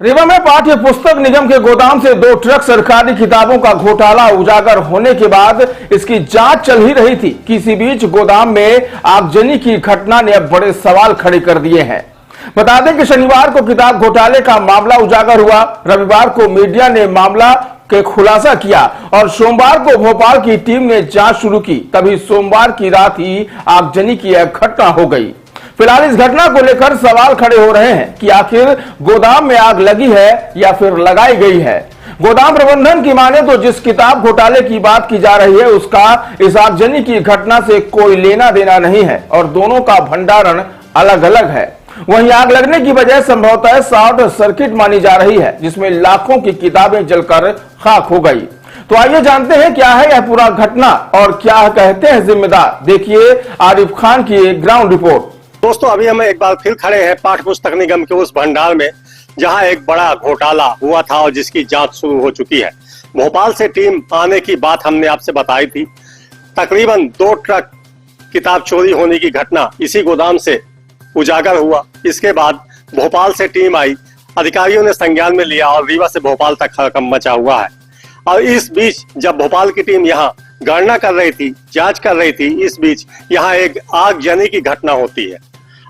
रीवा में पाठ्य पुस्तक निगम के गोदाम से 2 ट्रक सरकारी किताबों का घोटाला उजागर होने के बाद इसकी जांच चल ही रही थी। किसी बीच गोदाम में आगजनी की घटना ने अब बड़े सवाल खड़े कर दिए हैं। बता दें कि शनिवार को किताब घोटाले का मामला उजागर हुआ। रविवार को मीडिया ने मामला के खुलासा किया और सोमवार को भोपाल की टीम ने जांच शुरू की। तभी सोमवार की रात ही आगजनी की एक घटना हो गई। फिलहाल इस घटना को लेकर सवाल खड़े हो रहे हैं कि आखिर गोदाम में आग लगी है या फिर लगाई गई है। गोदाम प्रबंधन की माने तो जिस किताब घोटाले की बात की जा रही है उसका इस आगजनी की घटना से कोई लेना देना नहीं है और दोनों का भंडारण अलग अलग है। वहीं आग लगने की वजह संभवतः शॉर्ट सर्किट मानी जा रही है, जिसमें लाखों की किताबें जलकर खाक हो गई। तो आइए जानते हैं क्या है यह पूरा घटना और क्या कहते हैं जिम्मेदार। देखिए आरिफ खान की एक ग्राउंड रिपोर्ट। दोस्तों, अभी हम एक बार फिर खड़े हैं पाठ्य पुस्तक निगम के उस भंडार में जहां एक बड़ा घोटाला हुआ था और जिसकी जांच शुरू हो चुकी है। भोपाल से टीम आने की बात हमने आपसे बताई थी। तकरीबन 2 ट्रक किताब चोरी होने की घटना इसी गोदाम से उजागर हुआ। इसके बाद भोपाल से टीम आई, अधिकारियों ने संज्ञान में लिया और रीवा से भोपाल तक हड़कंप मचा हुआ है। और इस बीच जब भोपाल की टीम यहाँ गणना कर रही थी, जांच कर रही थी, इस बीच यहाँ एक आगजनी की घटना होती है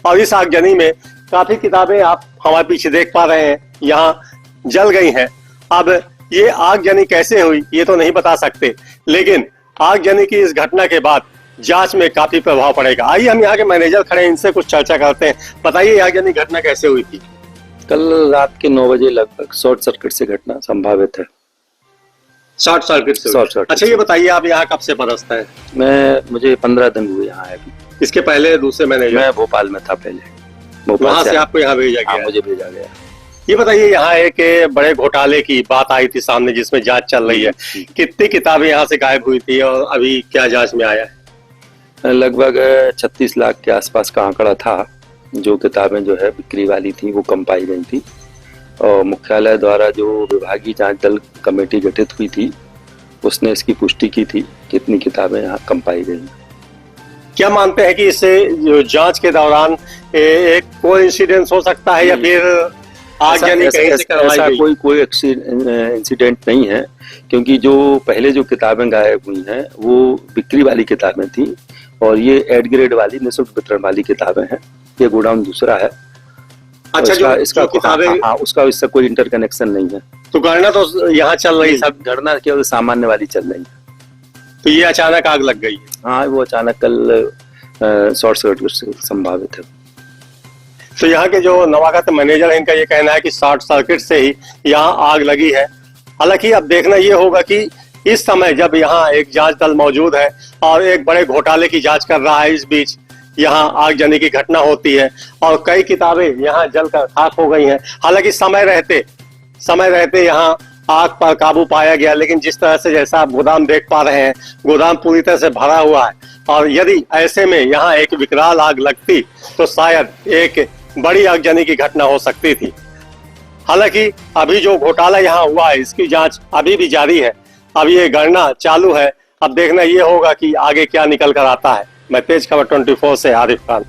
और इस आगजनी में काफी किताबें आप हमारे पीछे देख पा रहे हैं यहाँ जल गई हैं। अब ये आगजनी कैसे हुई ये तो नहीं बता सकते, लेकिन आगजनी की इस घटना के बाद जांच में काफी प्रभाव पड़ेगा। आइए हम यहाँ के मैनेजर खड़े हैं, इनसे कुछ चर्चा करते हैं। बताइए आगजनी घटना कैसे हुई थी? कल रात के 9 बजे लगभग शॉर्ट सर्किट से घटना संभावित है। शॉर्ट सर्किट से? अच्छा, ये बताइए आप यहाँ कब से पदस्थ हैं? मुझे 15 दिन हुए यहाँ है। इसके पहले दूसरे मैनेजर? मैं भोपाल में था पहले। वहां से आपको यहाँ भेजा गया? मुझे भेजा गया। ये बताइए, यहाँ एक बड़े घोटाले की बात आई थी सामने जिसमें जांच चल रही है। कितनी किताबें यहाँ से गायब हुई थी और अभी क्या जांच में आया है? लगभग 36 लाख के आसपास का आंकड़ा था। जो किताबें जो है बिक्री वाली थी वो कम पाई गई थी और मुख्यालय द्वारा जो विभागीय जांच दल कमेटी गठित हुई थी उसने इसकी पुष्टि की थी कितनी किताबें यहाँ कम पाई गई। क्या मानते हैं कि इससे जो जांच के दौरान एक कोई इंसिडेंस हो सकता है या फिर आगजनी कहीं से करवाई गई? कोई इंसिडेंट नहीं है, क्योंकि जो पहले जो किताबें गायब हुई हैं वो बिक्री वाली किताबें थी और ये एड ग्रेड वाली निःशुल्क वितरण वाली किताबें हैं। ये गोडाउन दूसरा है। अच्छा, जो इसका किताबें उसका इससे कोई इंटरकनेक्शन नहीं है। तो गणना तो यहाँ चल रही, सब गणना केवल सामान्य वाली चल रही है। तो ये अचानक आग लग गई है? हाँ, वो अचानक कल शॉर्ट सर्किट से संभावित है। तो यहाँ के जो नवागत मैनेजर है इनका ये कहना है कि शॉर्ट सर्किट से ही यहाँ आग लगी है। हालांकि अब देखना ये होगा कि इस समय जब यहाँ एक जांच दल मौजूद है और एक बड़े घोटाले की जांच कर रहा है, इस बीच यहाँ आगजनी की घटना होती है और कई किताबें यहाँ जलकर खाक हो गई हैं। हालांकि समय रहते यहाँ आग पर काबू पाया गया, लेकिन जिस तरह से जैसा आप गोदाम देख पा रहे हैं, गोदाम पूरी तरह से भरा हुआ है और यदि ऐसे में यहाँ एक विकराल आग लगती तो शायद एक बड़ी आगजनी की घटना हो सकती थी। हालांकि अभी जो घोटाला यहाँ हुआ है इसकी जांच अभी भी जारी है। अभी ये गणना चालू है। अब देखना ये होगा कि आगे क्या निकल कर आता है। मैं तेज खबर 24 से आरिफ खान।